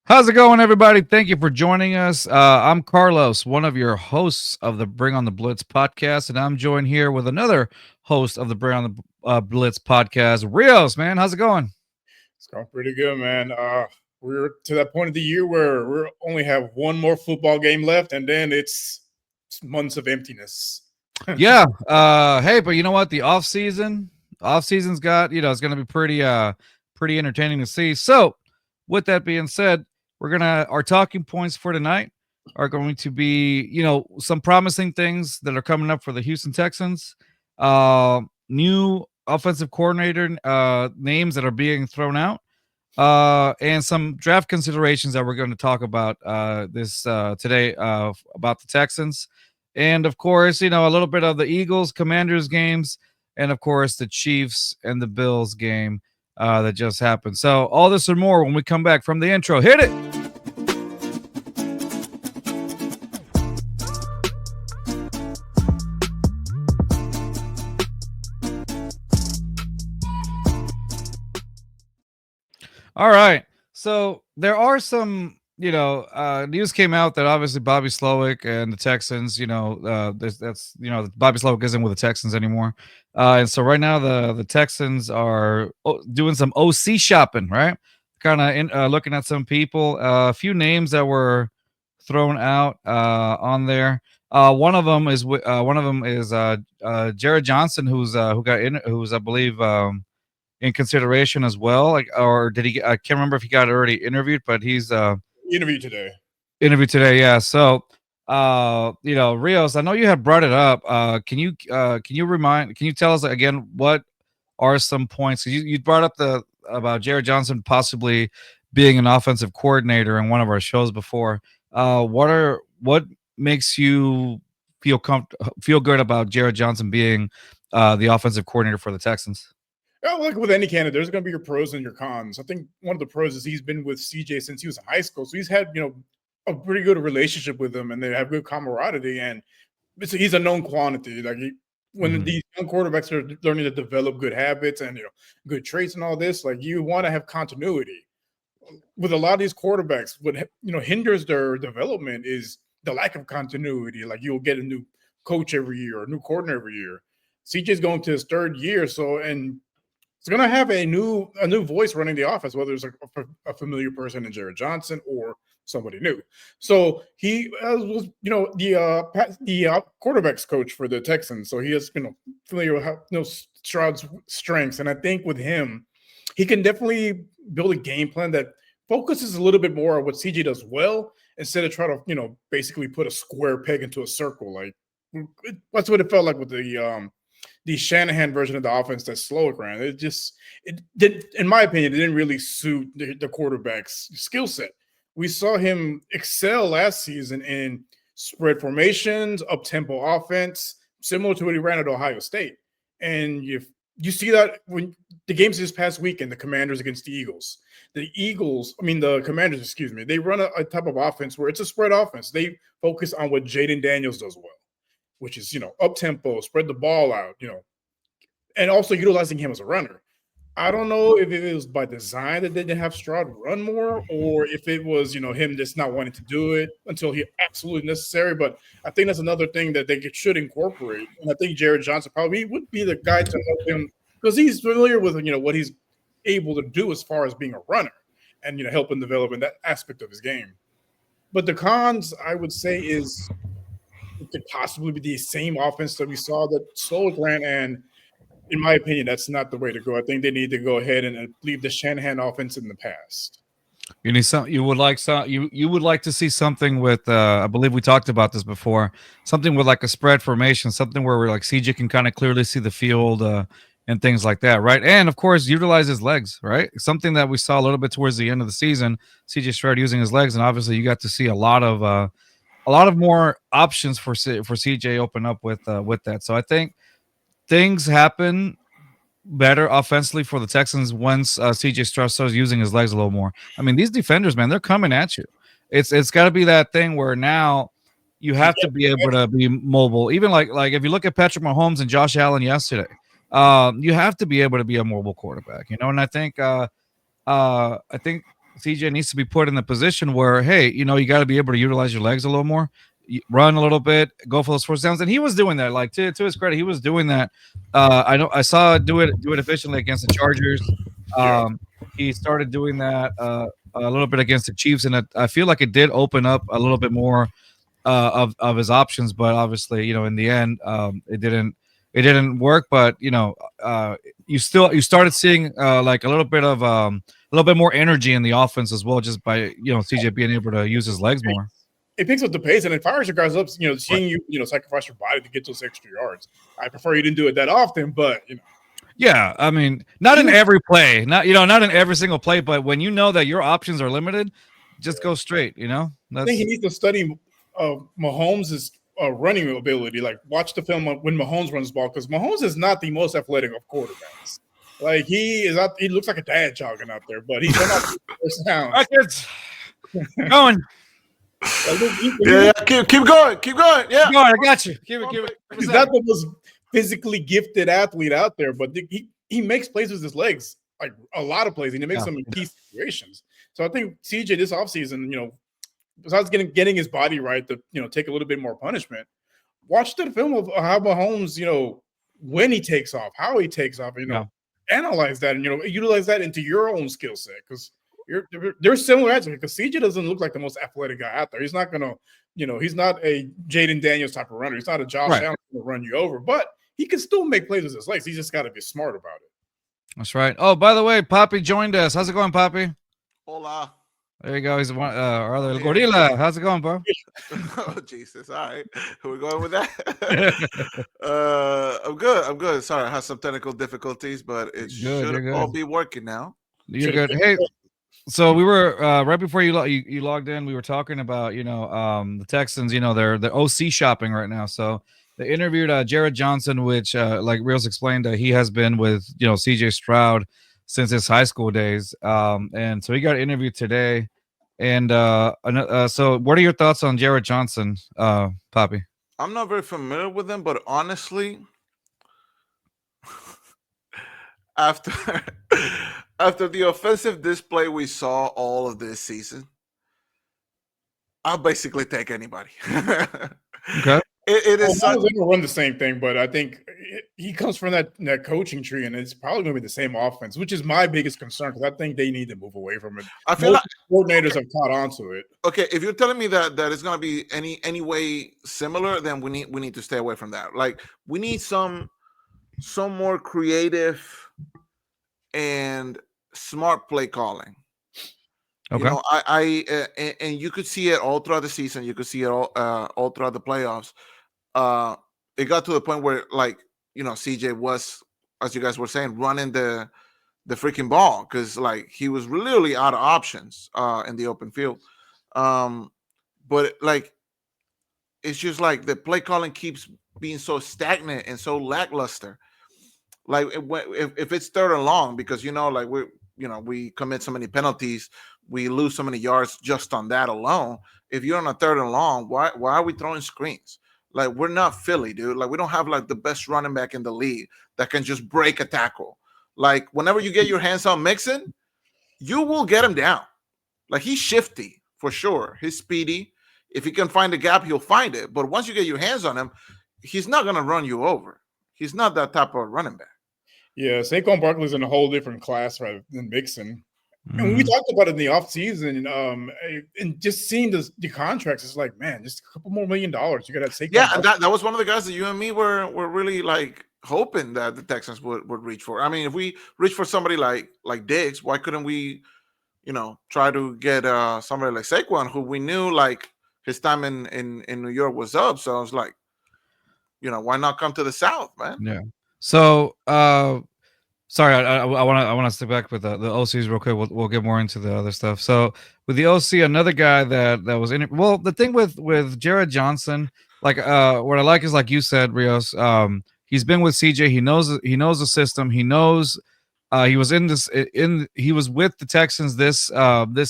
How's it going, everybody? Thank you for joining us. I'm Carlos, one of your hosts of the Bring on the Blitz podcast, and I'm joined here with another host of the Bring on the Blitz podcast, Rios. Man, how's it going? It's going pretty good, man. We're to that point of the year where we only have one more football game left, and then it's months of emptiness. Yeah. Hey, but you know what? The off season's got it's going to be pretty entertaining to see. So, with that being said, our talking points for tonight are going to be some promising things that are coming up for the Houston Texans, new offensive coordinator names that are being thrown out, and some draft considerations that we're going to talk about this today about the Texans, and of course a little bit of the Eagles Commanders games, and of course the Chiefs and the Bills game that just happened. So all this and more when we come back from the intro. Hit it. All right. So there are some, news came out that obviously Bobby Slowick and the Texans, Bobby Slowick isn't with the Texans anymore. And so right now the Texans are doing some OC shopping, right? Kind of looking at some people, a few names that were thrown out on there. One of them is Jerrod Johnson, who's I believe in consideration as well. Like, or did he? I can't remember if he got already interviewed, but he's Interview today. interviewed today. Yeah. So, Rios, I know you have brought it up. Can you tell us again what are some points? You brought up about Jerrod Johnson possibly being an offensive coordinator in one of our shows before. What makes you feel good about Jerrod Johnson being the offensive coordinator for the Texans? Yeah, like with any candidate, there's going to be your pros and your cons. I think one of the pros is he's been with CJ since he was in high school, so he's had a pretty good relationship with him, and they have good camaraderie. And he's a known quantity. Like when these young quarterbacks are learning to develop good habits and good traits and all this, like you want to have continuity. With a lot of these quarterbacks, what hinders their development is the lack of continuity. Like you'll get a new coach every year or a new coordinator every year. CJ's going to his third year, so and it's going to have a new voice running the offense, whether it's a familiar person in Jerrod Johnson or somebody new. So he was, the quarterbacks coach for the Texans. So he is, familiar with how, Stroud's strengths. And I think with him, he can definitely build a game plan that focuses a little bit more on what CJ does well instead of trying to, basically put a square peg into a circle. Like that's what it felt like with the Shanahan version of the offense that Slowick ran. It did, in my opinion, it didn't really suit the quarterback's skill set. We saw him excel last season in spread formations, up-tempo offense, similar to what he ran at Ohio State. And you see that when the games this past weekend, the Commanders against the Eagles. The Commanders, excuse me, they run a type of offense where it's a spread offense. They focus on what Jaden Daniels does well, which is, up tempo, spread the ball out, and also utilizing him as a runner. I don't know if it was by design that they didn't have Stroud run more, or if it was, him just not wanting to do it until he absolutely necessary. But I think that's another thing that they should incorporate. And I think Jerrod Johnson probably would be the guy to help him because he's familiar with, what he's able to do as far as being a runner and, help him develop in that aspect of his game. But the cons, I would say, is it could possibly be the same offense that we saw that Slowick ran, and in my opinion, that's not the way to go. I think they need to go ahead and leave the Shanahan offense in the past. You need some. You would like to see something with. I believe we talked about this before. Something with like a spread formation, something where we're like CJ can kind of clearly see the field and things like that, right? And of course, utilize his legs, right? Something that we saw a little bit towards the end of the season. CJ Stroud using his legs, and obviously you got to see a lot of more options for CJ open up with that. So I think things happen better offensively for the Texans once CJ Stroud starts using his legs a little more. I mean, these defenders, man, they're coming at you. It's got to be that thing where now you have to be able to be mobile. Even like if you look at Patrick Mahomes and Josh Allen yesterday, you have to be able to be a mobile quarterback, And I think CJ needs to be put in the position where, hey, you got to be able to utilize your legs a little more, run a little bit, go for those first downs, and he was doing that. Like to his credit, he was doing that. I saw do it efficiently against the Chargers. Yeah. He started doing that a little bit against the Chiefs, and I feel like it did open up a little bit more of his options. But obviously, in the end, it didn't work. But you started seeing like a little bit more energy in the offense as well, just by CJ being able to use his legs more. It picks up the pace and it fires your guys up. Seeing Right. you sacrifice your body to get those extra yards. I prefer you didn't do it that often, but Yeah, I mean, not in every play, not in every single play, but when you know that your options are limited, just go straight. I That's think he needs to study Mahomes' running ability. Like, watch the film when Mahomes runs the ball, because Mahomes is not the most athletic of quarterbacks. Like, he looks like a dad jogging out there, but he's not first down. Rockets going. Yeah, keep going. Yeah, Going. I got you. Keep it. He's not the most physically gifted athlete out there, but he makes plays with his legs, like a lot of plays, and he makes them in key situations. So I think CJ this offseason, besides getting his body right to take a little bit more punishment, watch the film of how Mahomes, when he takes off, how he takes off, analyze that and utilize that into your own skill set, because there's similar answers, because CJ doesn't look like the most athletic guy out there. He's not gonna, he's not a Jaden Daniels type of runner. He's not a Josh Allen to run you over, but he can still make plays with his legs. He's just got to be smart about it. That's right. Oh, by the way, Papi joined us. How's it going, Papi? Hola. There you go. He's our other gorilla. How's it going, bro? Oh, Jesus. All right. We're going with that. I'm good. Sorry, I had some technical difficulties, but it should all be working now. You're good. Hey, so we were right before you logged in, we were talking about the Texans. They're OC shopping right now. So they interviewed Jerrod Johnson, which like Rios explained, he has been with CJ Stroud since his high school days. And so he got interviewed today. And so what are your thoughts on Jerrod Johnson, Papi? I'm not very familiar with him, but honestly, after the offensive display we saw all of this season, I'll basically take anybody. Okay. It is going to run the same thing, but I think he comes from that coaching tree, and it's probably going to be the same offense, which is my biggest concern, because I think they need to move away from it. I feel like coordinators have caught on to it. Okay, if you're telling me that it's going to be any way similar, then we need to stay away from that. Like, we need some more creative and smart play calling. Okay. I and you could see it all throughout the season. You could see it all throughout the playoffs. It got to the point where, like, CJ was, as you guys were saying, running the freaking ball, because like he was literally out of options in the open field. But like, it's just like the play calling keeps being so stagnant and so lackluster. Like, if it's third and long, because like we commit so many penalties, we lose so many yards just on that alone. If you're on a third and long, why are we throwing screens? Like, we're not Philly, dude. Like, we don't have like the best running back in the league that can just break a tackle. Like, whenever you get your hands on Mixon, you will get him down. Like, he's shifty for sure. He's speedy. If he can find a gap, he'll find it. But once you get your hands on him, he's not going to run you over. He's not that type of running back. Yeah, Saquon Barkley's in a whole different class rather than Mixon. And we talked about it in the offseason, and just seeing the contracts, it's like, man, just a couple more $1 million. You got to Saquon. Yeah, and that was one of the guys that you and me were really like hoping that the Texans would reach for. I mean, if we reach for somebody like Diggs, why couldn't we, try to get somebody like Saquon, who we knew like his time in New York was up. So I was like, why not come to the South, man? Yeah. So sorry, I want to stick back with the OCs real quick. We'll get more into the other stuff. So with the OC, another guy that was in it. Well, the thing with Jerrod Johnson, like what I like is, like you said, Rios. He's been with CJ. He knows the system. He knows he was he was with the Texans this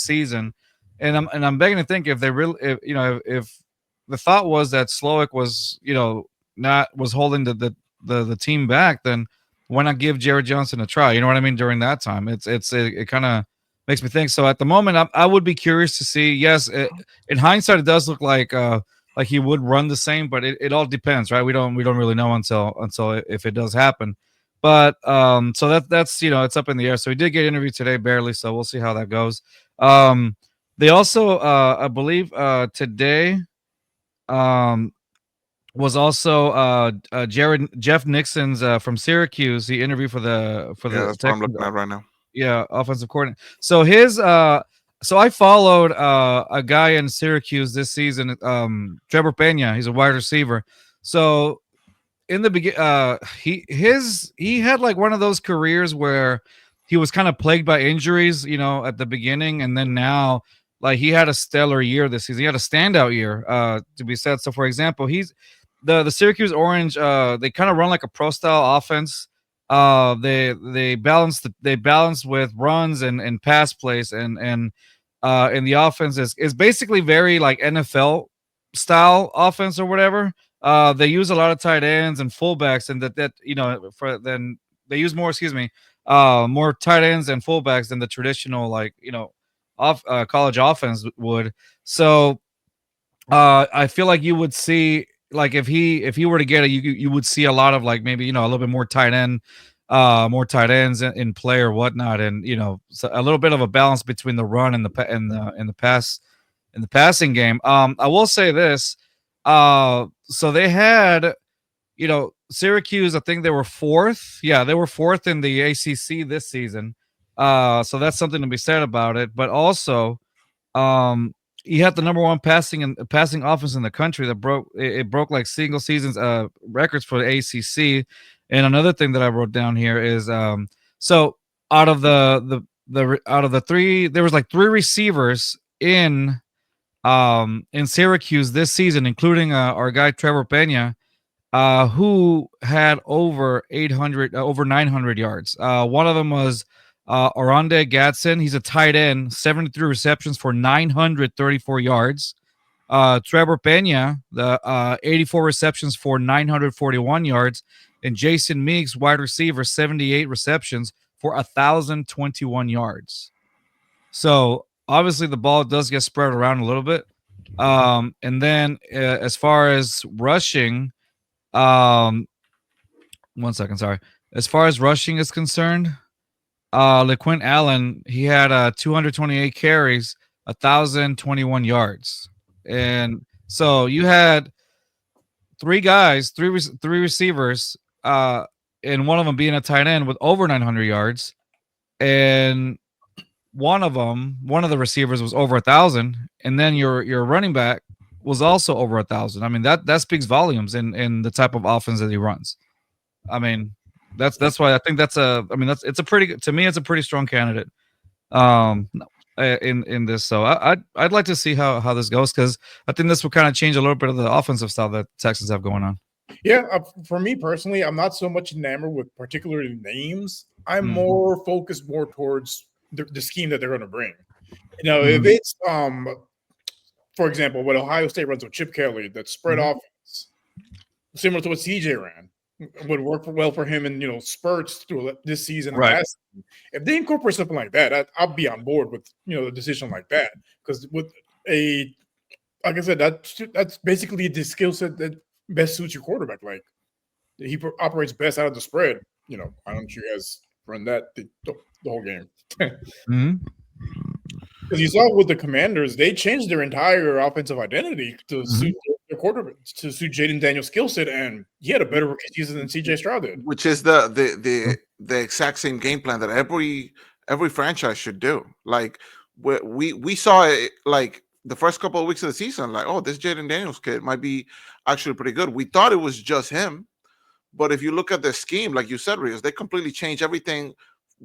season, and I'm begging to think if they really if the thought was that Slowick was was holding the team back, then why not give Jerrod Johnson a try? You know what I mean? During that time, it kind of makes me think. So at the moment, I would be curious to see. Yes, in hindsight, it does look like he would run the same, but it all depends, right? We don't really know until if it does happen. But so that's it's up in the air. So he did get interviewed today, barely. So we'll see how that goes. They also, I believe, today, was also Jeff Nixon's from Syracuse. He interviewed for the That's what I'm Texans. looking at right now. Yeah, offensive coordinator. So so I followed a guy in Syracuse this season, Trebor Peña. He's a wide receiver. So in the beginning, he had like one of those careers where he was kind of plagued by injuries, at the beginning, and then now, like, he had a stellar year this season. He had a standout year, to be said. So, for example, he's the Syracuse Orange. They kind of run like a pro style offense. They balance with runs and pass plays, and the offense is basically very like NFL style offense or whatever. They use a lot of tight ends and fullbacks, and they use more, more tight ends and fullbacks than the traditional, like, college offense would. So I feel like you would see, like, if he were to get it, you would see a lot of, like, maybe, a little bit more more tight ends in play or whatnot, and so a little bit of a balance between the run and the passing game. I will say this. So they had, Syracuse, I think they were fourth. Yeah, they were fourth in the ACC this season. So that's something to be said about it. But also, he had the number one passing offense in the country that broke like single seasons records for the ACC. And another thing that I wrote down here is so out of the three, there was like three receivers in Syracuse this season, including our guy Trebor Peña, who had over 900 yards. One of them was Oronde Gadsden. He's a tight end, 73 receptions for 934 yards. Trebor Peña, the 84 receptions for 941 yards, and Jason Meeks, wide receiver, 78 receptions for 1,021 yards. So obviously the ball does get spread around a little bit. And then as far as rushing, one second, sorry. As far as rushing is concerned, LeQuint Allen, he had 228 carries, 1,021 yards. And so you had three receivers, and one of them being a tight end with over 900 yards. And one of the receivers was over 1,000, and then your running back was also over 1,000. I mean, that speaks volumes in the type of offense that he runs. I mean, that's why I think it's a pretty strong candidate in this. So I'd like to see how this goes, because I think this will kind of change a little bit of the offensive style that Texans have going on. Yeah, for me personally, I'm not so much enamored with particular names. I'm more focused towards the scheme that they're going to bring. If it's for example, what Ohio State runs with Chip Kelly, that spread offense, similar to what CJ ran, would work well for him in spurts through this season. Right. If they incorporate something like that, I'll be on board with a decision like that, because with like I said, that's basically the skill set that best suits your quarterback. Like, he operates best out of the spread. Why don't you guys run that the whole game? Because you saw with the Commanders, they changed their entire offensive identity to suit their quarterback, to suit Jaden Daniels' skill set, and he had a better rookie season than CJ Stroud did. Which is the exact same game plan that every franchise should do. Like, we saw it, like, the first couple of weeks of the season, like, oh, this Jaden Daniels kid might be actually pretty good. We thought it was just him, but if you look at the scheme, like you said, Rios, they completely changed everything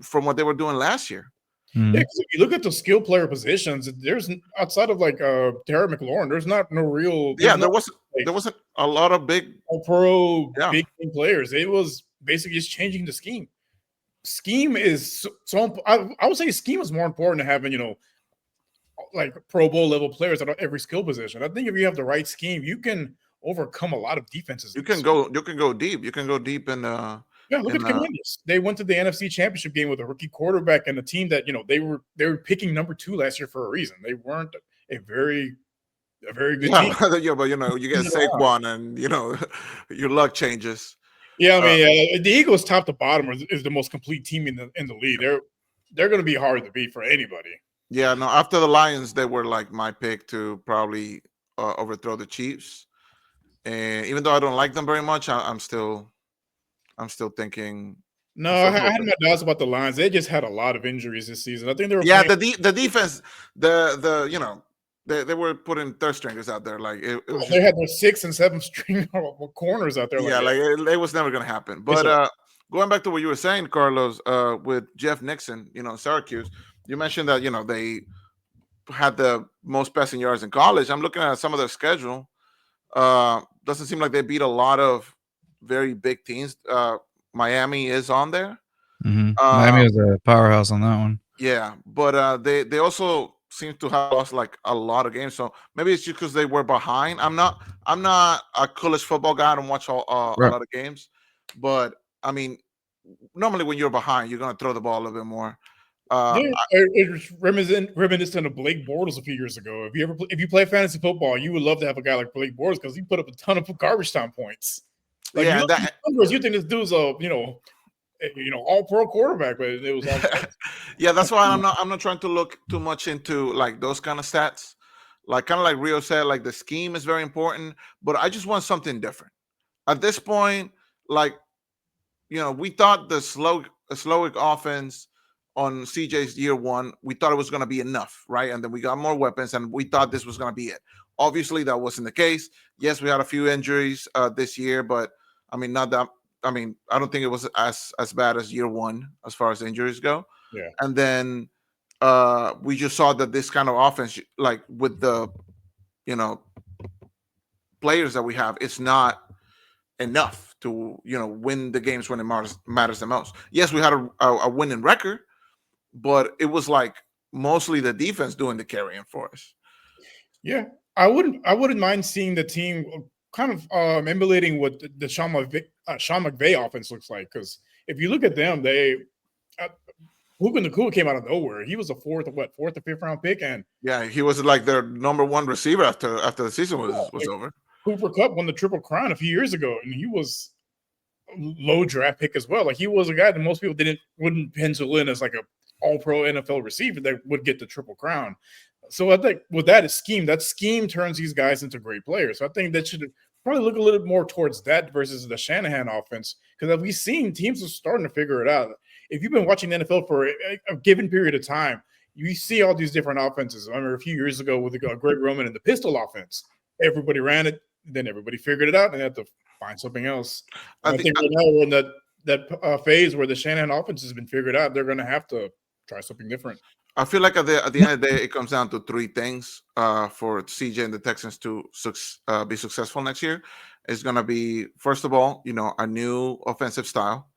from what they were doing last year. Yeah, because if you look at the skill player positions, there's outside of like Terry McLaurin, there's not no real. Yeah, there wasn't a lot of big big team players. It was basically just changing the scheme. Scheme is so I would say scheme is more important than having like Pro Bowl level players at every skill position. I think if you have the right scheme, you can overcome a lot of defenses. You can go deep. You can go deep in Yeah, look at the Commanders. They went to the NFC Championship game with a rookie quarterback and a team that they were picking number 2 last year for a reason. They weren't a very good team. Yeah, but you get Saquon, and your luck changes. Yeah, I mean, the Eagles, top to bottom, is the most complete team in the league. They're going to be hard to beat for anybody. Yeah, no. After the Lions, they were like my pick to probably overthrow the Chiefs. And even though I don't like them very much, I'm still thinking. No, I had my doubts about the Lions. They just had a lot of injuries this season. I think they were. Yeah, the defense, they were putting third stringers out there. Like they had their 6th and 7th string corners out there. Yeah, it was never going to happen. But going back to what you were saying, Carlos, with Jeff Nixon, Syracuse, you mentioned that they had the most passing yards in college. I'm looking at some of their schedule. Doesn't seem like they beat a lot of very big teams. Miami is on there. Mm-hmm. Miami is a powerhouse on that one. Yeah, but they also seem to have lost like a lot of games. So maybe it's just because they were behind. I'm not a college football guy. I don't watch a lot of games, but I mean, normally when you're behind, you're gonna throw the ball a little bit more. It's reminiscent of Blake Bortles a few years ago. If you play fantasy football, you would love to have a guy like Blake Bortles because he put up a ton of garbage time points. Like, you think this dude's a all pro quarterback, but it was all yeah. That's why I'm not trying to look too much into like those kind of stats. Like kind of like Rios said, like the scheme is very important, but I just want something different. At this point, like we thought the Slowick offense on CJ's year 1, we thought it was going to be enough, right? And then we got more weapons, and we thought this was going to be it. Obviously, that wasn't the case. Yes, we had a few injuries this year, but I mean, not that. I mean, I don't think it was as bad as year 1 as far as injuries go. Yeah. And then we just saw that this kind of offense, like with the players that we have, it's not enough to win the games when it matters the most. Yes, we had a winning record, but it was like mostly the defense doing the carrying for us. Yeah, I wouldn't mind seeing the team kind of emulating what the Sean McVay offense looks like. Because if you look at them, Puka Nacua came out of nowhere. He was a fourth or 5th round pick, and yeah, he was like their number 1 receiver after the season was over. Cooper Kupp won the Triple Crown a few years ago, and he was a low draft pick as well. Like, he was a guy that most people wouldn't pencil in as like a all-pro NFL receiver that would get the Triple Crown. So I think with that scheme turns these guys into great players. So I think that should probably look a little bit more towards that versus the Shanahan offense, because we've seen teams are starting to figure it out. If you've been watching the NFL for a given period of time, you see all these different offenses. I remember a few years ago with Greg Roman and the pistol offense. Everybody ran it, then everybody figured it out, and they had to find something else. I think right now we're in that phase where the Shanahan offense has been figured out. They're going to have to try something different. I feel like at the end of the day, it comes down to 3 things for CJ and the Texans to be successful next year. It's going to be, first of all, a new offensive style.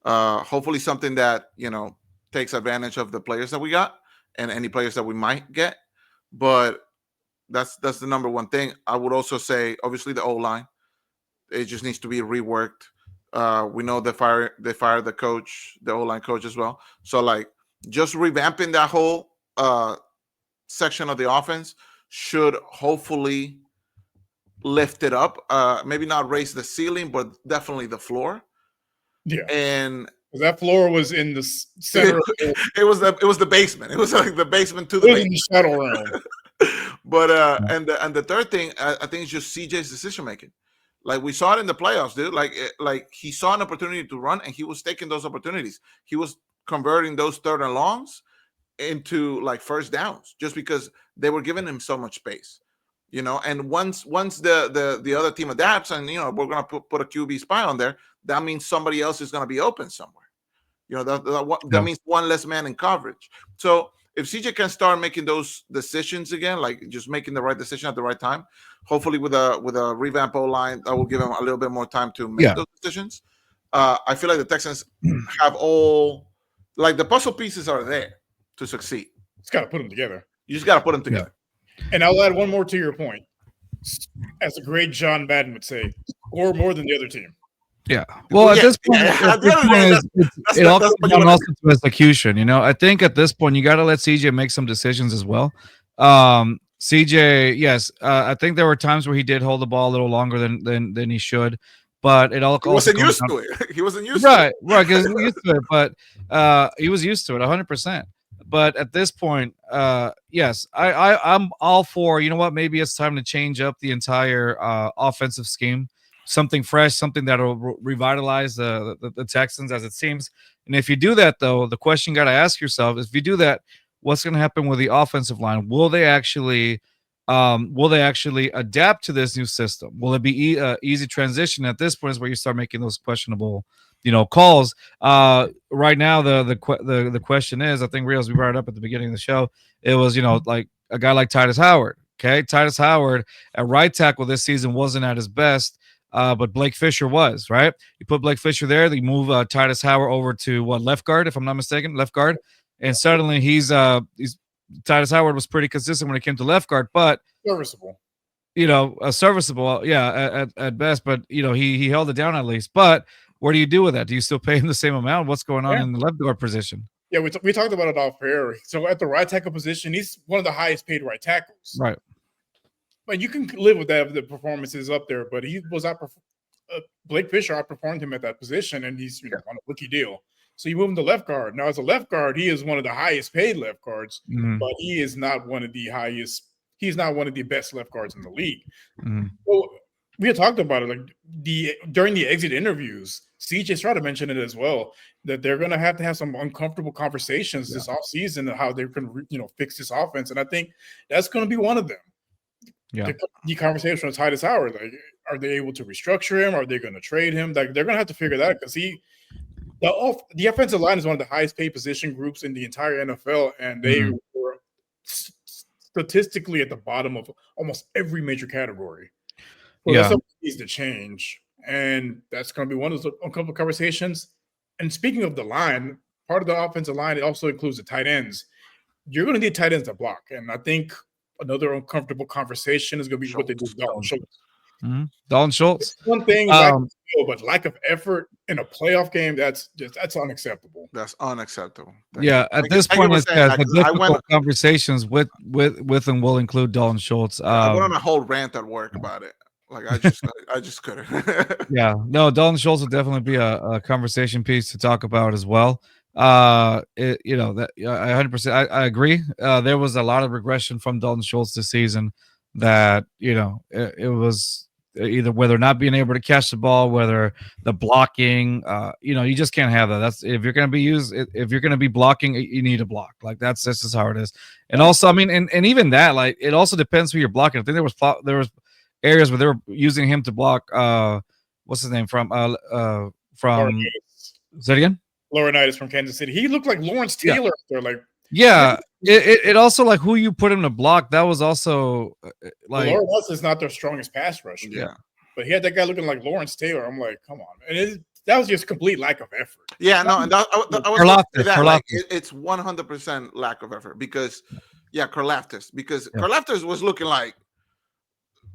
Hopefully something that, takes advantage of the players that we got and any players that we might get. But that's the number 1 thing. I would also say, obviously, the O-line. It just needs to be reworked. We know they fired the coach, the O-line coach as well. So, like, just revamping that whole section of the offense should hopefully lift it up. Maybe not raise the ceiling, but definitely the floor. Yeah, and that floor was in the center. It was the basement. It was like the basement to the basement. In the shadow realm. But and the third thing, I think, is just CJ's decision making. Like, we saw it in the playoffs, dude. Like he saw an opportunity to run, and he was taking those opportunities. He was converting those 3rd and longs into like first downs just because they were giving him so much space, and once the other team adapts and we're going to put a QB spy on there, that means somebody else is going to be open somewhere. That means one less man in coverage. So if CJ can start making those decisions again, like just making the right decision at the right time, hopefully with a revamp O-line, that will give him a little bit more time to make those decisions. I feel like the Texans have all, like, the puzzle pieces are there to succeed. Just got to put them together. You just got to put them together. And I'll add one more to your point. As the great John Madden would say, score more than the other team. Yeah. Well, at this point, At the end of the day, it all that's comes what you down want also to execution. You know, I think at this point you got to let CJ make some decisions as well. CJ, yes, I think there were times where he did hold the ball a little longer than he should, but it all He also wasn't comes used down. to it. He wasn't used to it. Right, because he was used to it, but he was used to it 100%. But at this point, yes, I'm all for. You know what? Maybe it's time to change up the entire offensive scheme, something fresh, something that'll revitalize the Texans, as it seems. And if you do that, though, the question you got to ask yourself is: if you do that, what's going to happen with the offensive line? Will they actually adapt to this new system? Will it be easy transition? At this point is where you start making those questionable, calls. Right now, the question is, I think Rios, we brought it up at the beginning of the show. It was, like a guy like Titus Howard. Okay, Titus Howard at right tackle this season wasn't at his best. But Blake Fisher was, right. You put Blake Fisher there. They move Titus Howard over to left guard, if I'm not mistaken, left guard, and suddenly he's Titus Howard was pretty consistent when it came to left guard, but Serviceable. Serviceable, yeah, at best. But he held it down at least. But what do you do with that? Do you still pay him the same amount? What's going on in the left guard position? Yeah, we talked about it off air. So at the right tackle position, he's one of the highest paid right tackles. Right. But you can live with that if the performance is up there. But he was Blake Fisher outperformed him at that position, and he's on a rookie deal. So you move him to left guard. Now, as a left guard, he is one of the highest paid left guards, but he is not one of the highest. He's not one of the best left guards in the league. So we had talked about it during the exit interviews. CJ Stroud mentioned it as well, that they're going to have some uncomfortable conversations this offseason of how they're going to fix this offense, and I think that's going to be one of them. Yeah, the conversation with Titus Howard, like, are they able to restructure him? Are they going to trade him? Like, they're going to have to figure that out because the offensive line is one of the highest paid position groups in the entire NFL, and they were statistically at the bottom of almost every major category. So that's something that needs to change, and that's going to be one of those uncomfortable conversations. And speaking of the line, part of the offensive line, it also includes the tight ends. You're going to need tight ends to block, and I think another uncomfortable conversation is going to be what they do with Dalton Schultz. Dalton Schultz. It's one thing, but lack of effort in a playoff game, that's unacceptable. That's unacceptable. At this point, the difficult conversations with and will include Dalton Schultz. I went on a whole rant at work about it. Like I just couldn't. No, Dalton Schultz will definitely be a conversation piece to talk about as well. That I 100%. I agree. There was a lot of regression from Dalton Schultz this season. That it was either whether not being able to catch the ball, whether the blocking. You just can't have that. That's if you're going to be blocking, you need to block. Like that's just how it is. And also, I mean, and even that, like, it also depends who you're blocking. I think there was areas where they were using him to block. What's his name from? Say it again. Laurinaitis from Kansas City. He looked like Lawrence Taylor. They're like, it also, like, who you put him to block. That was also like Laurinaitis is not their strongest pass rusher. Yeah, but he had that guy looking like Lawrence Taylor. I'm like, come on, and that was just complete lack of effort. Yeah, no, and it's 100% lack of effort because Karlaftis was looking like,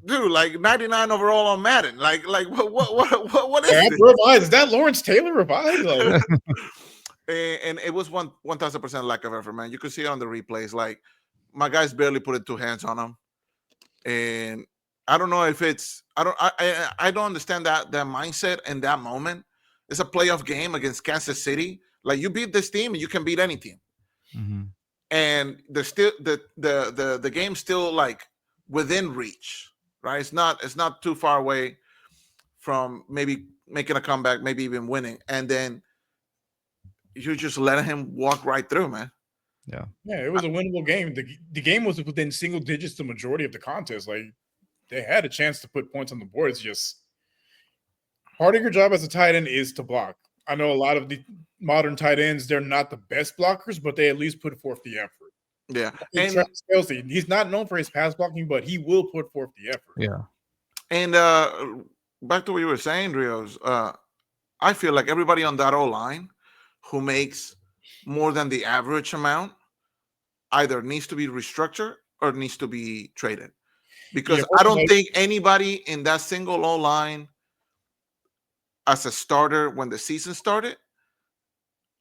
dude, like 99 overall on Madden. Like what is this? Revised. Is that Lawrence Taylor revised? Like, and it was 1,000% lack of effort, man. You could see it on the replays. Like, my guys barely put 2 hands on him, and I don't know if it's I don't understand that mindset in that moment. It's a playoff game against Kansas City. Like, you beat this team, and you can beat any team, and there's still the game's still like within reach. Right, it's not too far away from maybe making a comeback, maybe even winning, and then you just let him walk right through, man. Yeah, it was a winnable game. The game was within single digits the majority of the contest. Like, they had a chance to put points on the board. It's just part of your job as a tight end is to block. I know a lot of the modern tight ends, they're not the best blockers, but they at least put forth the effort. Yeah, and he's not known for his pass blocking, but he will put forth the effort. Yeah, and back to what you were saying, Rios. I feel like everybody on that O-line who makes more than the average amount either needs to be restructured or needs to be traded, because I don't think anybody in that single O-line. as a starter when the season started,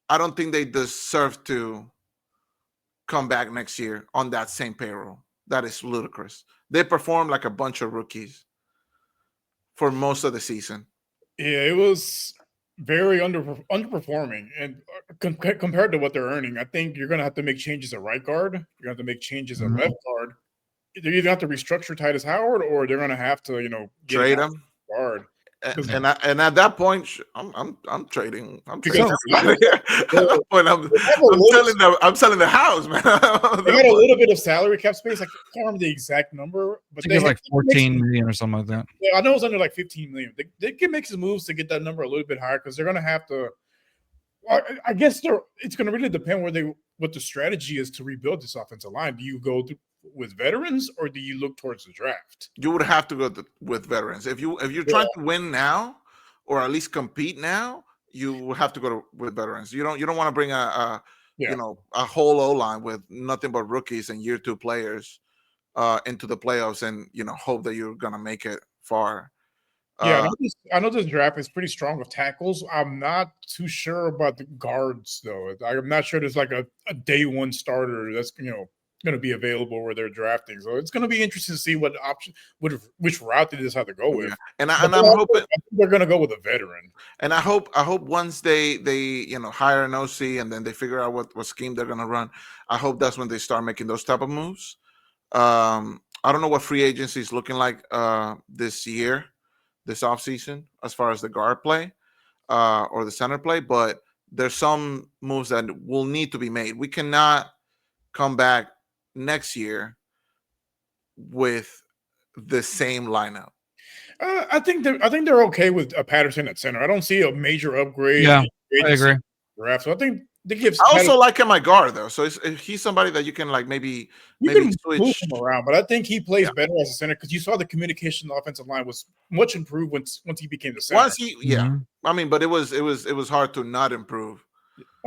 I don't think they deserve to come back next year on that same payroll. That is ludicrous. They performed like a bunch of rookies for most of the season. Yeah, it was very underperforming, and compared to what they're earning, I think you're going to have to make changes at right guard. You're going to have to make changes at left guard. They're either have to restructure Titus Howard, or they're going to have to, trade him. Guard. And at that point, I'm trading. I'm Because trading. At that point, I'm selling the house, man. They got a little bit of salary cap space. I can't remember the exact number, but they like 14 million or something like that. Yeah, I know it's under like 15 million. They can make some moves to get that number a little bit higher, because they're going to have to. I guess it's going to really depend what the strategy is to rebuild this offensive line. Do you go with veterans, or do you look towards the draft? You would have to go with veterans. If you're trying to win now, or at least compete now, you have to go with veterans. You don't want to bring a whole O-line with nothing but rookies and year 2 players into the playoffs and hope that you're gonna make it far. Yeah, I know this draft is pretty strong with tackles. I'm not too sure about the guards, though. I'm not sure there's like a day 1 starter that's going to be available where they're drafting. So it's going to be interesting to see which route they decide to go with. Yeah. And I'm hoping they're going to go with a veteran. And I hope once they hire an OC and then they figure out what scheme they're going to run, I hope that's when they start making those type of moves. I don't know what free agency is looking like this offseason as far as the guard play or the center play, but there's some moves that will need to be made. We cannot come back next year with the same lineup. I think they're okay with Patterson at center. I don't see a major upgrade. Yeah, I agree. Draft. So I think they give. I also like him at guard though, so he's somebody that you can like maybe switch move him around. But I think he plays better as a center, because you saw the communication in the offensive line was much improved once he became the center. I mean, but it was hard to not improve.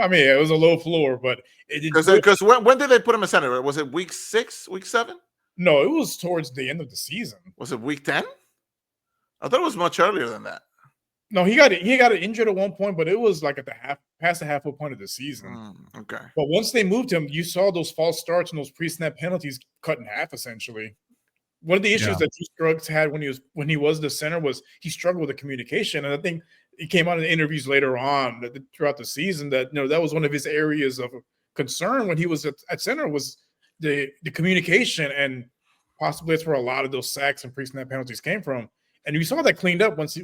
I mean, it was a low floor, but because when did they put him at center? Was it week 6, week 7? No, it was towards the end of the season. Was it week 10? I thought it was much earlier than that. No, he got injured at one point, but it was like past the halfway point of the season. Okay. But once they moved him, you saw those false starts and those pre-snap penalties cut in half, essentially. One of the issues that Stroud had when he was the center was he struggled with the communication, and I think it came out in the interviews later on throughout the season that that was one of his areas of concern when he was at center was the communication, and possibly that's where a lot of those sacks and pre-snap penalties came from. And we saw that cleaned up once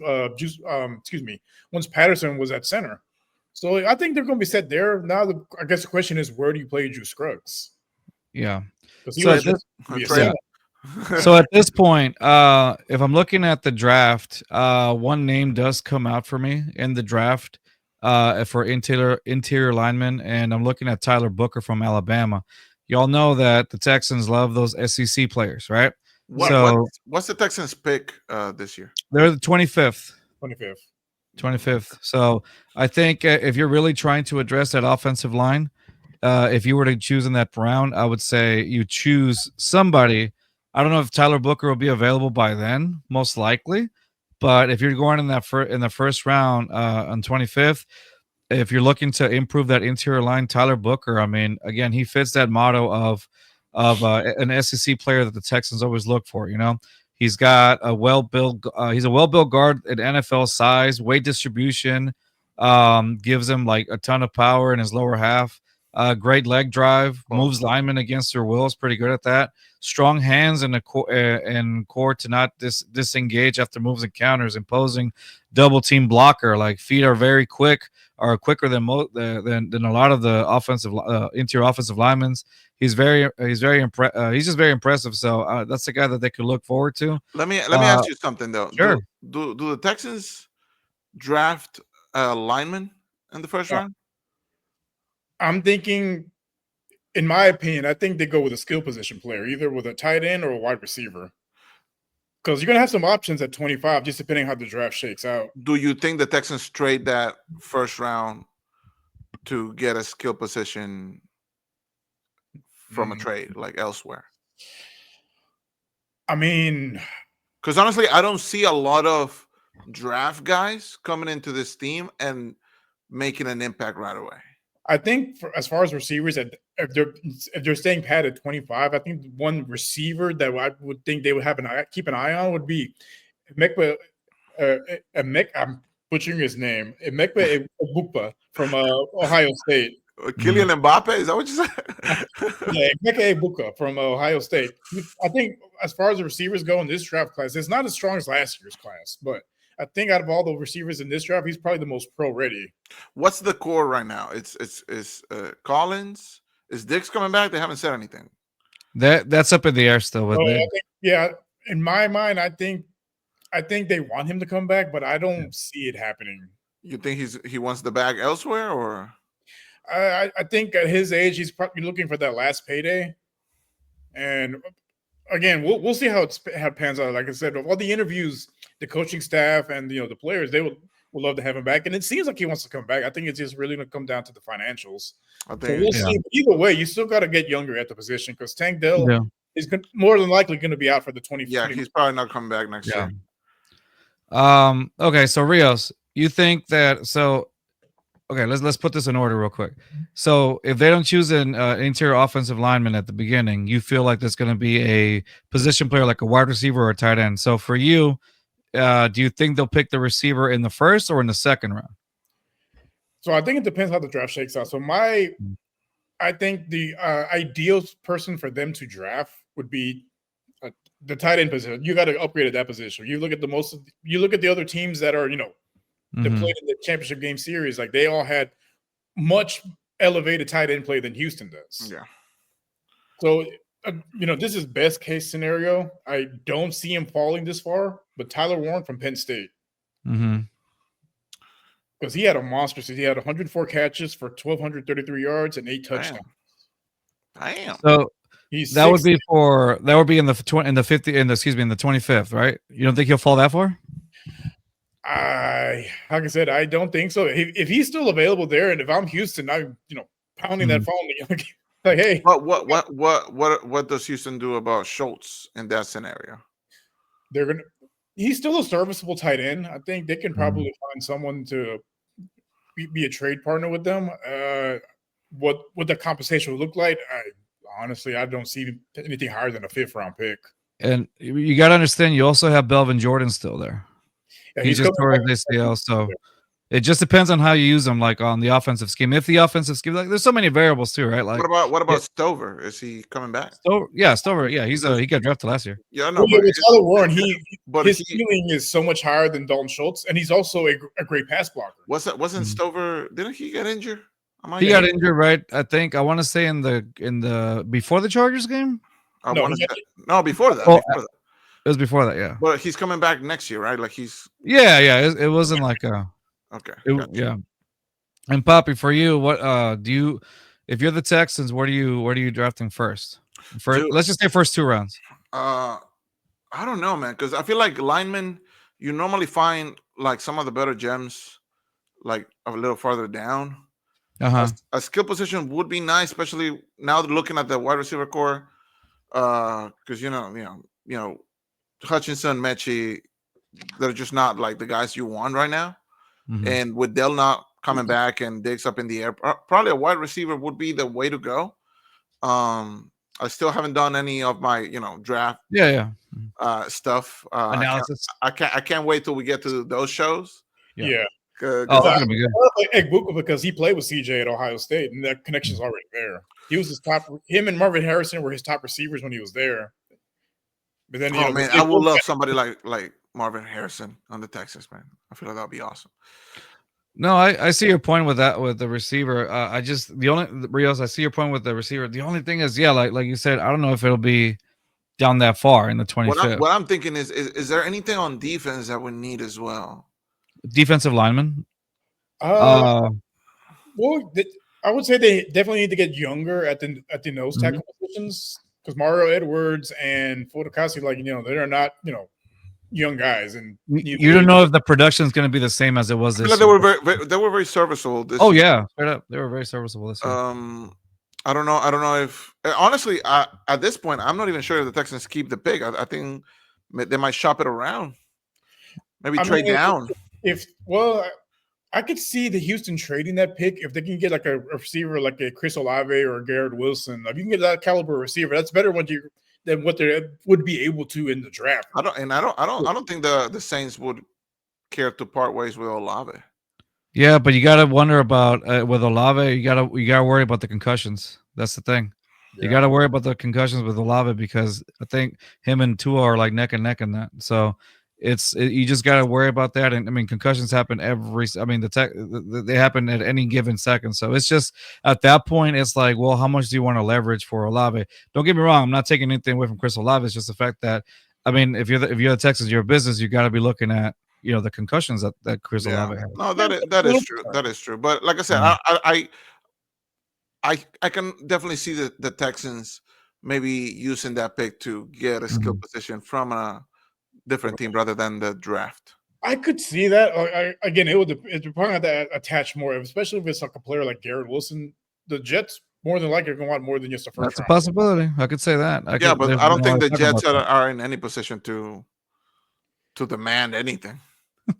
once Patterson was at center. So I think they're going to be set there. Now, I guess the question is, where do you play Drew Scruggs? Yeah. So at this point, if I'm looking at the draft, one name does come out for me in the draft for interior lineman, and I'm looking at Tyler Booker from Alabama. Y'all know that the Texans love those SEC players, right? What's the Texans pick this year? They're the 25th. 25th. So I think if you're really trying to address that offensive line, if you were to choose in that round, I would say you choose somebody. I don't know if Tyler Booker will be available by then, most likely. But if you're going in the first round on 25th, if you're looking to improve that interior line, Tyler Booker, I mean, again, he fits that motto of an SEC player that the Texans always look for. He's got a well-built guard at NFL size, weight distribution, gives him like a ton of power in his lower half. Great leg drive, moves linemen against their will. Is pretty good at that. Strong hands and core to not disengage after moves and counters. Imposing double team blocker. Like feet are very quick, or quicker than a lot of the interior offensive linemen. He's just very impressive. So that's the guy that they could look forward to. Let me ask you something though. Sure. Do the Texans draft a lineman in the first round? I'm thinking, in my opinion, I think they go with a skill position player, either with a tight end or a wide receiver. Because you're going to have some options at 25, just depending on how the draft shakes out. Do you think the Texans trade that first round to get a skill position from a trade, like elsewhere? I mean, because honestly, I don't see a lot of draft guys coming into this team and making an impact right away. I think as far as receivers, if they're staying pat at 25, I think one receiver that I would think they would have keep an eye on would be Emeka. I'm butchering his name. Emeka Egbuka from Ohio State. Kylian Mbappe, is that what you said? Yeah, Emeka Egbuka from Ohio State. I think as far as the receivers go in this draft class, it's not as strong as last year's class, but I think out of all the receivers in this draft, he's probably the most pro ready. What's the core right now? It's Collins. Is Diggs coming back? They haven't said anything. That's up in the air still with me. Yeah, in my mind, I think they want him to come back, but I don't see it happening. You think he wants the bag elsewhere, or? I think at his age, he's probably looking for that last payday. And again, we'll see how it pans out. Like I said, of all the interviews, the coaching staff and the players, they would love to have him back. And it seems like he wants to come back. I think it's just really going to come down to the financials. I think so we'll see. Either way, you still got to get younger at the position because Tank Dell is more than likely going to be out for the 20. Yeah, he's probably not coming back next year. Okay, so Rios, you think that okay, let's put this in order real quick. So if they don't choose an interior offensive lineman at the beginning, you feel like there's going to be a position player like a wide receiver or a tight end. So for you, do you think they'll pick the receiver in the first or in the second round? So I think it depends how the draft shakes out. So I think the ideal person for them to draft would be the tight end position. You got to upgrade at that position. You look at the other teams that are that played in the championship game series, like they all had much elevated tight end play than Houston does. Yeah. So, this is best case scenario. I don't see him falling this far, but Tyler Warren from Penn State. Because he had a monster season. He had 104 catches for 1,233 yards and 8 touchdowns. Damn. So that would be in the 25th, right? You don't think he'll fall that far? Like I said, I don't think so. If he's still available there, and if I'm Houston, I'm pounding that phone like, hey. What does Houston do about Schultz in that scenario? He's still a serviceable tight end. I think they can probably find someone to be a trade partner with them. What the compensation would look like, honestly, I don't see anything higher than a 5th round pick. And you got to understand, you also have Belvin Jordan still there. Yeah, he just tore his ACL, so it just depends on how you use him, like on the offensive scheme. If the offensive scheme, like there's so many variables too, right? Like what about Stover? Is he coming back? Stover. Yeah, he got drafted last year. Yeah, no. But Tyler Warren, his ceiling is so much higher than Dalton Schultz, and he's also a great pass blocker. Wasn't Stover? Didn't he get injured? He got injured, right? I want to say in the before the Chargers game. Before that. It was before that, yeah. But he's coming back next year, right? Like he's It wasn't like okay. Yeah. And Papi, for you, what do you? If you're the Texans, where are you drafting first? Let's just say first 2 rounds. I don't know, man, because I feel like linemen, you normally find like some of the better gems, like a little farther down. A skill position would be nice, especially now looking at the wide receiver core, because you know. Hutchinson, Mechie, they're just not like the guys you want right now. And with Dell not coming back and Diggs up in the air, probably a wide receiver would be the way to go. I still haven't done any of my draft stuff analysis. I can't wait till we get to those shows. Egbuka, because he played with CJ at Ohio State and that connection's already there. He was him and Marvin Harrison were his top receivers when he was there. But then, man, I would love somebody like Marvin Harrison on the Texans, man. I feel like that'd be awesome. No, I see your point with that with the receiver. Rios, I see your point with the receiver. The only thing is, like you said, I don't know if it'll be down that far in the 25th. What I'm thinking is there anything on defense that we need as well? Defensive lineman. I would say they definitely need to get younger at the nose tackle positions. Because Mario Edwards and Fodokasi, they're not, young guys, and you don't know if the production is going to be the same as it was this. They were very serviceable. This year. Yeah, straight up, they were very serviceable this year. I don't know if honestly, at this point, I'm not even sure if the Texans keep the pick. I think they might shop it around. Maybe I trade mean, down. I could see the Houston trading that pick if they can get like a receiver like a Chris Olave or a Garrett Wilson. If you can get that caliber receiver, that's better than what they would be able to in the draft. I don't think the Saints would care to part ways with Olave. Yeah, but you got to wonder about with Olave. You got to worry about the concussions. That's the thing. You got to worry about the concussions with Olave because I think him and Tua are like neck and neck in that. So you just got to worry about that. And I mean, concussions happen they happen at any given second. So it's just at that point, it's like, well, how much do you want to leverage for Olave? Don't get me wrong. I'm not taking anything away from Chris Olave. It's just the fact that, I mean, if you're the Texans, you're a business, you got to be looking at, the concussions that Chris Olave had. No, that is true. That is true. But like I said, I can definitely see the Texans maybe using that pick to get a skill position from a different team rather than the draft. I could see that. Again, it's probably have to attach more, especially if it's like a player like Garrett Wilson. The Jets more than likely are going to want more than just a first round. That's a possibility. I could say that. But I don't think the Jets are in any position to demand anything.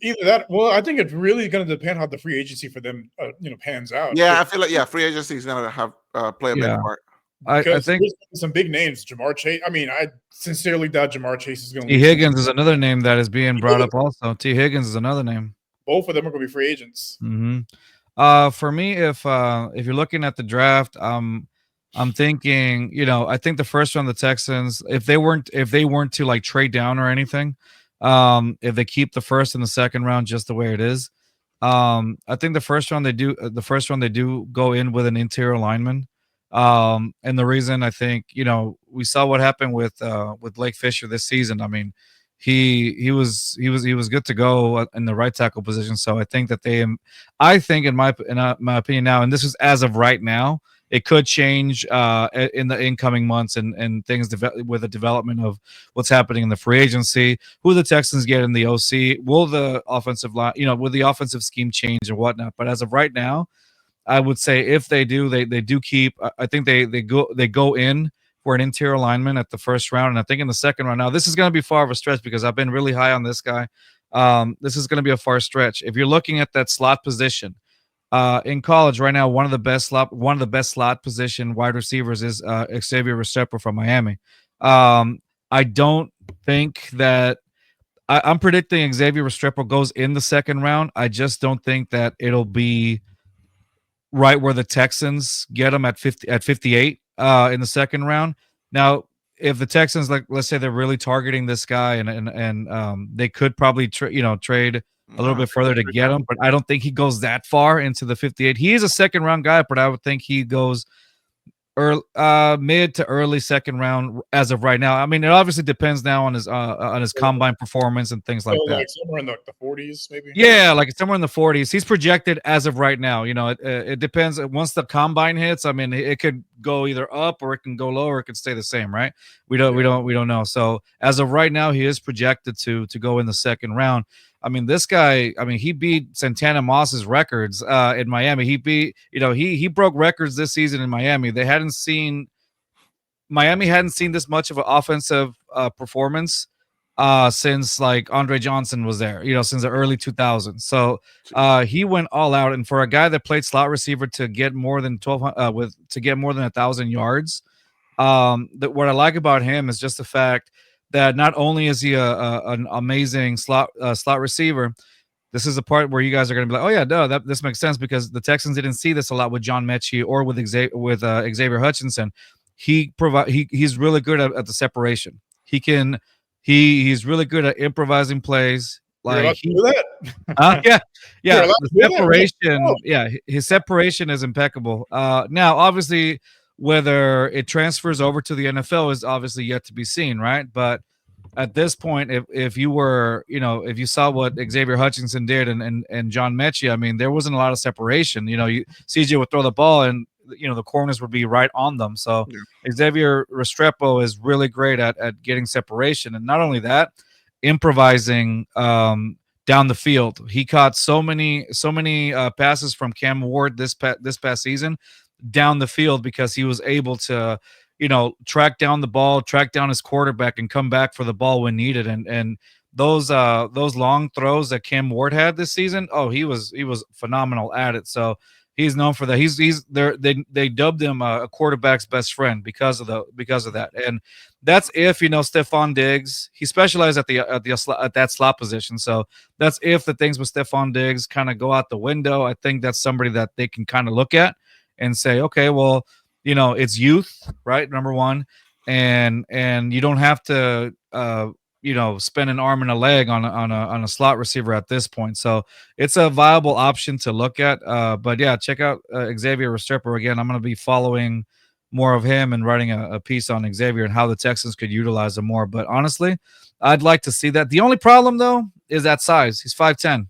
Either that. Well, I think it's really going to depend how the free agency for them, pans out. Yeah, I feel like free agency is going to have play a big part. I think there's some big names. Jamar Chase. I mean, I sincerely doubt Jamar Chase is going to. T. Higgins is another name that is being brought up. Also, T. Higgins is another name. Both of them are going to be free agents. For me, if you're looking at the draft, I'm thinking, I think the first round, the Texans, if they weren't to like trade down or anything, if they keep the first and the second round just the way it is, I think the first round they do go in with an interior lineman. And the reason I think, we saw what happened with Blake Fisher this season. I mean, he was good to go in the right tackle position. So I think that in my opinion now, and this is as of right now, it could change in the incoming months and things with the development of what's happening in the free agency, who the Texans get in the OC, will the offensive line, will the offensive scheme change and whatnot. But as of right now, I would say if they do, they do keep. I think they go in for an interior lineman at the first round, and I think in the second round. Now this is going to be far of a stretch because I've been really high on this guy. This is going to be a far stretch. If you're looking at that slot position in college right now, one of the best slot position wide receivers is Xavier Restrepo from Miami. I don't think that. I'm predicting Xavier Restrepo goes in the second round. I just don't think that it'll be right where the Texans get him at 58 in the second round. Now, if the Texans, like, let's say they're really targeting this guy and they could probably trade a little bit further to get him, but I don't think he goes that far into the 58. He is a second round guy, but I would think he goes mid to early second round as of right now. I mean, it obviously depends now on his combine performance and things like that. Like somewhere in the 40s, maybe. Yeah, like somewhere in the 40s. He's projected as of right now. It depends. Once the combine hits, I mean, it could go either up or it can go low or it could stay the same, right? We don't know. So as of right now, he is projected to go in the second round. I mean, this guy, he beat Santana Moss's records in Miami. He broke records this season in Miami. Miami hadn't seen this much of an offensive performance since like Andre Johnson was there, since the early 2000s. So he went all out. And for a guy that played slot receiver to get more than 1,000 yards, what I like about him is just the fact that not only is he an amazing slot receiver, this is the part where you guys are going to be like, oh yeah, no, this makes sense because the Texans didn't see this a lot with John Mechie or with Xavier Hutchinson. He's really good at the separation. He's really good at improvising plays. Like yeah. The separation, his separation is impeccable. Now, obviously, whether it transfers over to the NFL is obviously yet to be seen, right? But at this point, if you saw what Xavier Hutchinson did and John Mechie, I mean, there wasn't a lot of separation. CJ would throw the ball and the corners would be right on them. So Xavier Restrepo is really great at getting separation, and not only that, improvising down the field. He caught so many passes from Cam Ward this past season down the field because he was able to track down the ball, track down his quarterback, and come back for the ball when needed. And those long throws that Cam Ward had this season, oh, he was phenomenal at it. So he's known for that. They dubbed him a quarterback's best friend because of that. And that's if Stephon Diggs, he specialized at that slot position. So that's if the things with Stephon Diggs kind of go out the window. I think that's somebody that they can kind of look at and say, okay, well, it's youth, right? Number one, and you don't have to spend an arm and a leg on a slot receiver at this point. So it's a viable option to look at. But yeah, check out Xavier Restrepo again. I'm going to be following more of him and writing a piece on Xavier and how the Texans could utilize him more. But honestly, I'd like to see that. The only problem though is that size. He's 5'10",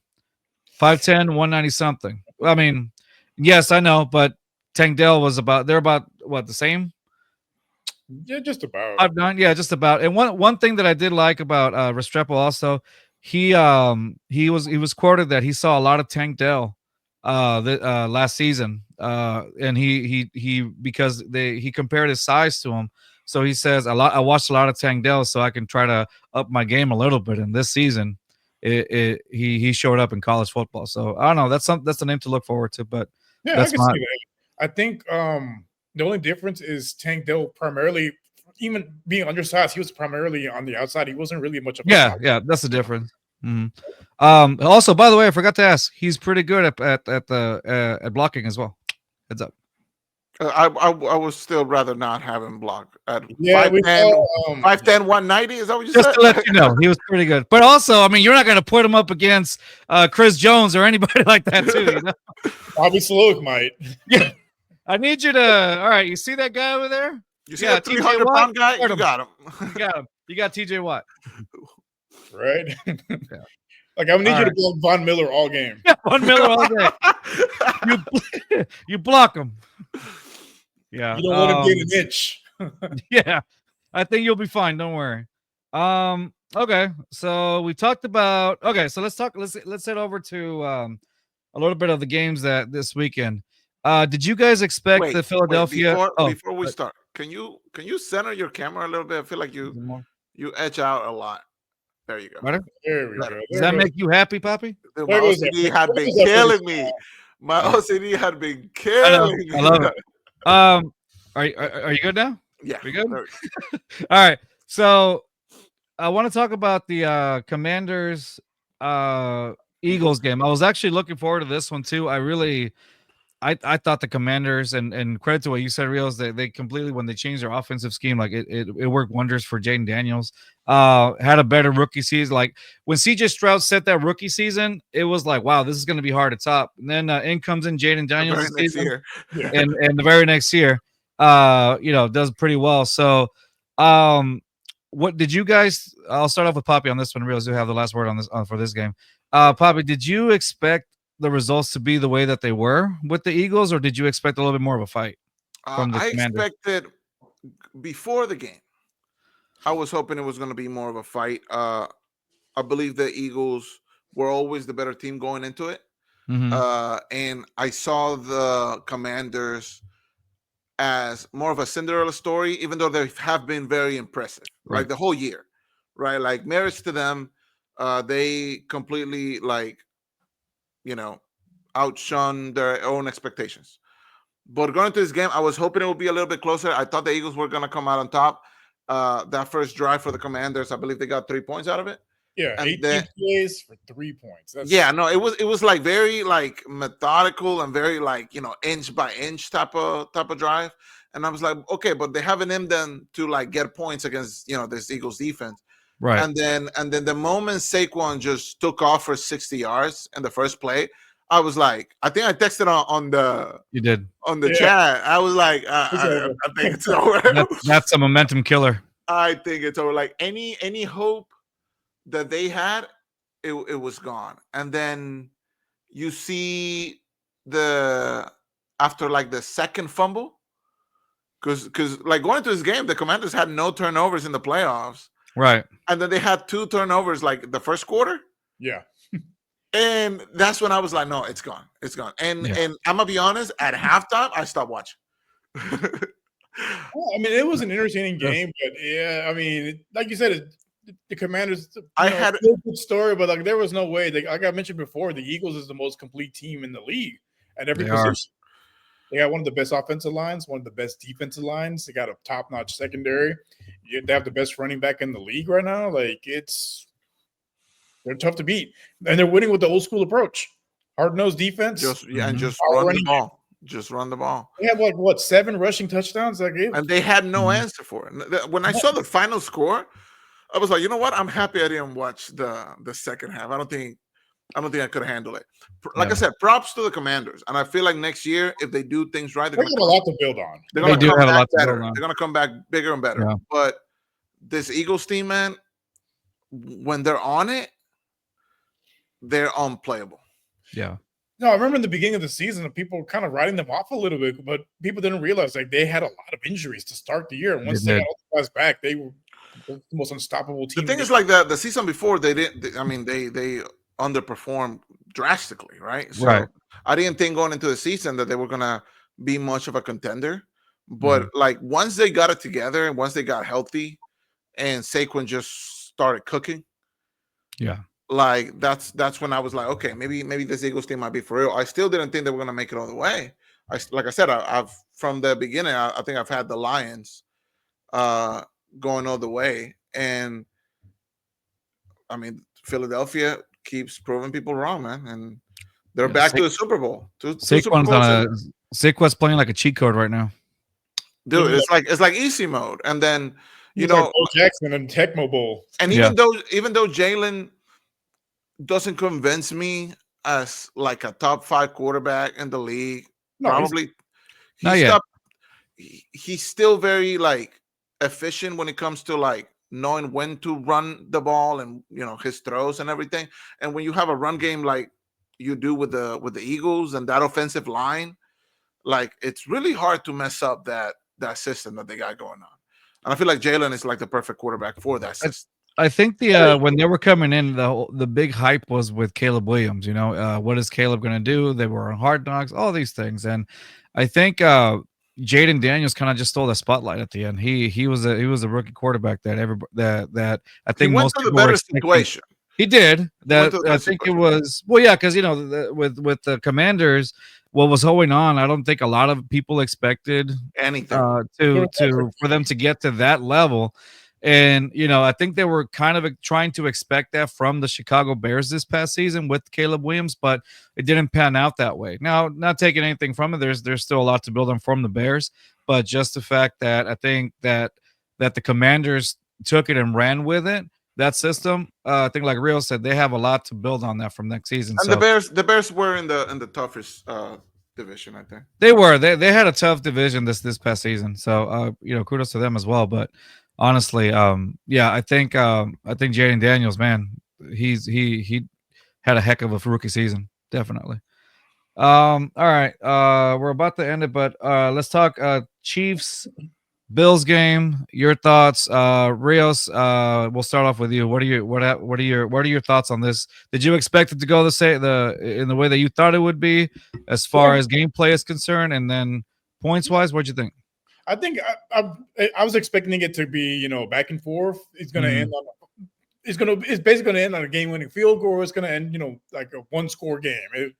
190 something. I mean, yes, I know, but Tank Dell was they're about what, the same? Yeah, just about. 5'9", yeah, just about. And one thing that I did like about Restrepo also, he was quoted that he saw a lot of Tank Dell last season, and he because he compared his size to him. So he says I watched a lot of Tank Dell, so I can try to up my game a little bit. And this season, he showed up in college football. So I don't know. That's the name to look forward to. But yeah, I can see that. I think the only difference is Tank Dell primarily, even being undersized, he was primarily on the outside. He wasn't really much of a yeah, that's the difference. Mm-hmm. Also, by the way, I forgot to ask, he's pretty good at blocking as well. Heads up. I would still rather not have him block at 5'10", 190. Is that what you just said? to let you know, he was pretty good. But also, I mean, you're not going to put him up against Chris Jones or anybody like that, too. Bobby Sloak might. Yeah. I need you to. All right, you see that guy over there? You see that 300-pound guy? You got him. You got him. You got TJ Watt. Right? Yeah. Like, I need you to block Von Miller all game. Yeah, Von Miller all day. You block him. Yeah. You don't want to get an itch. Yeah. I think you'll be fine. Don't worry. Okay. So we talked about. Okay. So let's head over to a little bit of the games that this weekend. Did you guys expect the Philadelphia? Before we start, can you center your camera a little bit? I feel like you edge out a lot. There you go. Better? There we go. Does that make you happy, Papi? Dude, my OCD had been killing me. My OCD had been killing me. I love it. Are you good now? Yeah. We good? All right. So I want to talk about the Commanders Eagles game. I was actually looking forward to this one too. I thought the Commanders, and credit to what you said, Rios, they completely, when they changed their offensive scheme, like it worked wonders for Jaden Daniels. Had a better rookie season. Like when CJ Stroud set that rookie season, it was like, wow, this is going to be hard to top. And then in comes in Jaden Daniels season, and the very next year, does pretty well. So, what did you guys? I'll start off with Papi on this one. Rios, you have the last word on this for this game. Papi, did you expect the results to be the way that they were with the Eagles, or did you expect a little bit more of a fight from the Commanders? I expected before the game, I was hoping it was going to be more of a fight. I believe the Eagles were always the better team going into it. Mm-hmm. And I saw the Commanders as more of a Cinderella story, even though they have been very impressive, right? Like the whole year, right? Like marriage to them, they completely outshone their own expectations. But going into this game, I was hoping it would be a little bit closer. I thought the Eagles were going to come out on top. That first drive for the Commanders, I believe they got 3 points out of it. Yeah, and 18 plays for 3 points. It was like very like methodical and very inch by inch type of drive. And I was like, okay, but they haven't in them to like get points against this Eagles defense. Right. And then the moment Saquon just took off for 60 yards in the first play, I was like, I think I texted on the chat. I was like, I think it's over. That's a momentum killer. I think it's over. Like any hope that they had, it was gone. And then you see after like the second fumble, because like going into this game, the Commanders had no turnovers in the playoffs. Right. And then they had 2 turnovers like the first quarter. Yeah. And that's when I was like, no, it's gone. It's gone. And I'm going to be honest, at halftime, I stopped watching. Well, I mean, it was an entertaining game, but yeah, I mean, like you said, the Commanders. I had a good story, but like there was no way. Like I mentioned before, the Eagles is the most complete team in the league at every position. They got one of the best offensive lines, one of the best defensive lines. They got a top-notch secondary. They have the best running back in the league right now. Like they're tough to beat, and they're winning with the old school approach: hard-nosed defense. And just run the ball. Just run the ball. They have like 7 rushing touchdowns that game, and they had no answer for it. When I saw the final score, I was like, you know what? I'm happy I didn't watch the second half. I don't think I could handle it. Like I said, props to the Commanders, and I feel like next year, if they do things right, they have a lot to build on. They're going to come back better. They're going to come back bigger and better. Yeah. But this Eagles team, man, when they're on it, they're unplayable. Yeah. No, I remember in the beginning of the season, people were kind of writing them off a little bit, but people didn't realize like they had a lot of injuries to start the year, and once they got all the guys back, they were the most unstoppable team. The thing is, like the season before, they didn't. I mean, they underperformed drastically, right? So I didn't think going into the season that they were gonna be much of a contender, but like once they got it together and once they got healthy, and Saquon just started cooking, like that's when I was like, okay, maybe this Eagles team might be for real. I still didn't think they were gonna make it all the way. Like I said, I've from the beginning, I think I've had the Lions going all the way, and I mean Philadelphia keeps proving people wrong, man, and they're back to the Super Bowl. Saquon's playing like a cheat code right now, dude. It's like easy mode, and then you know, like Bo Jackson and Tecmo Bowl, and even though Jalen doesn't convince me as like a top 5 quarterback in the league, probably he's still very like efficient when it comes to like knowing when to run the ball and his throws and everything. And when you have a run game like you do with the Eagles and that offensive line, like it's really hard to mess up that system that they got going on. And I feel like Jalen is like the perfect quarterback for that system. I think when they were coming in, the big hype was with Caleb Williams. What is Caleb going to do? They were on Hard Knocks, all these things, and I think Jaden Daniels kind of just stole the spotlight at the end. He was a rookie quarterback that I think most people were expecting. He did that. I think it was because with the Commanders, what was going on, I don't think a lot of people expected anything for them to get to that level. And, I think they were kind of trying to expect that from the Chicago Bears this past season with Caleb Williams, but it didn't pan out that way. Now, not taking anything from it, there's still a lot to build on from the Bears, but just the fact that I think that the Commanders took it and ran with it, that system, I think like Rios said, they have a lot to build on that from next season. And the Bears were in the toughest division, I think. They were. They had a tough division this past season. So kudos to them as well. But honestly, I think Jaden Daniels, man, he had a heck of a rookie season, definitely. All right, we're about to end it, but let's talk Chiefs Bills game. Your thoughts, Rios? We'll start off with you. What are your thoughts on this? Did you expect it to go in the way that you thought it would be, as far as gameplay is concerned, and then points wise? What'd you think? I think I was expecting it to be, back and forth. It's going to end on. It's basically going to end on a game-winning field goal. It's going to end, like a one-score game. It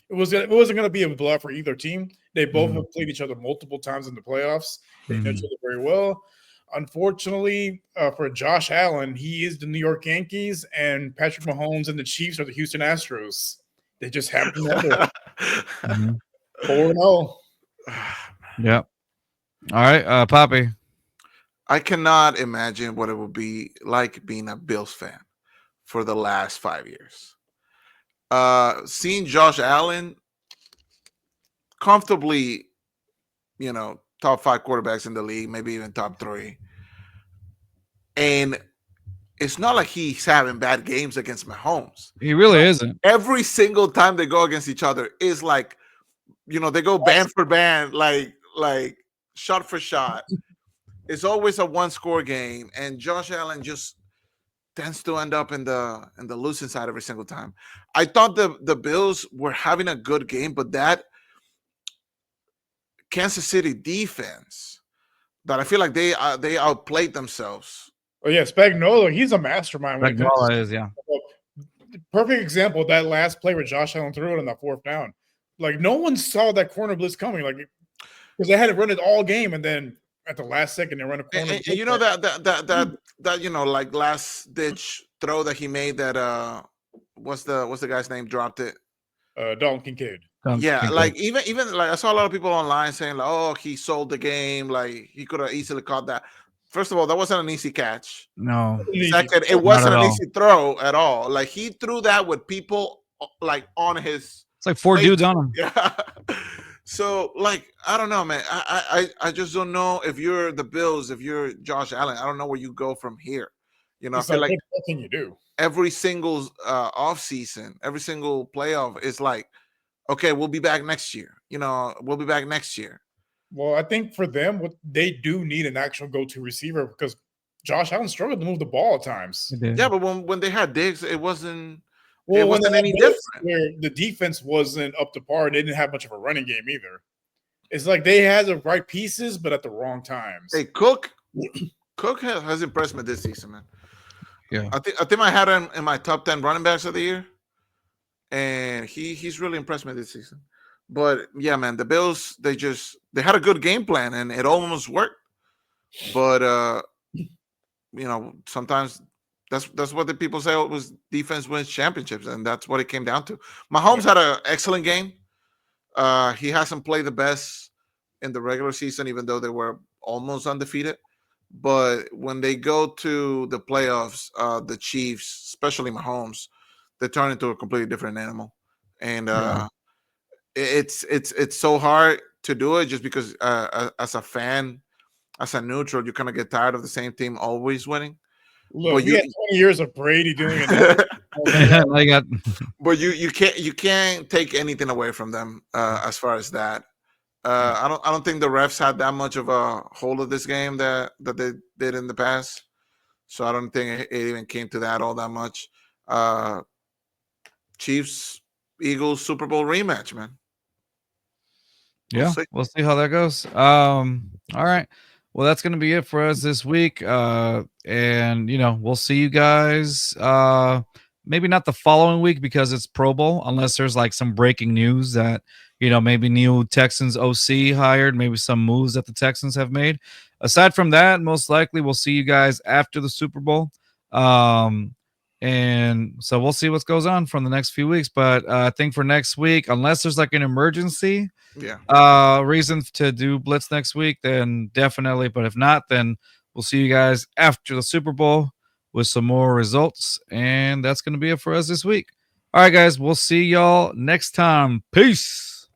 wasn't going to be a blowout for either team. They both have played each other multiple times in the playoffs. They know each other very well. Unfortunately, for Josh Allen, he is the New York Yankees, and Patrick Mahomes and the Chiefs are the Houston Astros. They just happen to have 4-0. Yeah. All right, Papi. I cannot imagine what it would be like being a Bills fan for the last 5 years. Seeing Josh Allen comfortably, top 5 quarterbacks in the league, maybe even top 3. And it's not like he's having bad games against Mahomes. He really isn't. Every single time they go against each other is like, they go band for band, like shot for shot. It's always a one-score game, and Josh Allen just tends to end up in the losing side every single time. I thought the Bills were having a good game, but that Kansas City defense, that I feel like they outplayed themselves Oh yeah, Spagnuolo, he's a mastermind. When Spagnuolo is, yeah. Perfect example of that last play where Josh Allen threw it on that 4th down. Like no one saw that corner blitz coming, like because they had to run it all game, and then at the last second they run a corner. And you know that you know, like last ditch throw that he made that what's the guy's name dropped it? Dalton Kincaid. Yeah, like even like I saw a lot of people online saying like, oh, he sold the game, like he could have easily caught that. First of all, that wasn't an easy catch. No. Second, it wasn't an easy throw at all. Like he threw that with people like on his. It's like 4 dudes on him. Yeah. So like I don't know, man. I just don't know if you're the Bills, if you're Josh Allen. I don't know where you go from here. You know, I feel like what can you do? Every single offseason, every single playoff is like, okay, we'll be back next year. You know, we'll be back next year. Well, I think for them, what they do need an actual go-to receiver because Josh Allen struggled to move the ball at times. Yeah, but when they had Diggs, it wasn't. Well, it wasn't any different. Where the defense wasn't up to par, and they didn't have much of a running game either. It's like they had the right pieces, but at the wrong times. Hey, Cook has impressed me this season, man. Yeah, I think I had him in my top 10 running backs of the year, and he's really impressed me this season. But yeah, man, the Bills they had a good game plan and it almost worked. But you know, sometimes that's what the people say it was defense wins championships, and that's what it came down to. Mahomes had an excellent game. He hasn't played the best in the regular season, even though they were almost undefeated. But when they go to the playoffs, the Chiefs, especially Mahomes, they turn into a completely different animal. And it's so hard to do it just because as a fan, as a neutral, you kind of get tired of the same team always winning. Look, we had 20 years of Brady doing it. But you can't take anything away from them as far as that. I don't think the refs had that much of a hold of this game that they did in the past. So I don't think it even came to that all that much. Chiefs, Eagles, Super Bowl rematch, man. We'll see how that goes. All right. Well, that's going to be it for us this week. And, you know, we'll see you guys maybe not the following week because it's Pro Bowl, unless there's like some breaking news that, you know, maybe new Texans OC hired, maybe some moves that the Texans have made. Aside from that, most likely we'll see you guys after the Super Bowl. And so we'll see what goes on from the next few weeks. But I think for next week, unless there's like an emergency reason to do Blitz next week, then definitely. But if not, then we'll see you guys after the Super Bowl with some more results. And that's going to be it for us this week. All right, guys, we'll see y'all next time. Peace.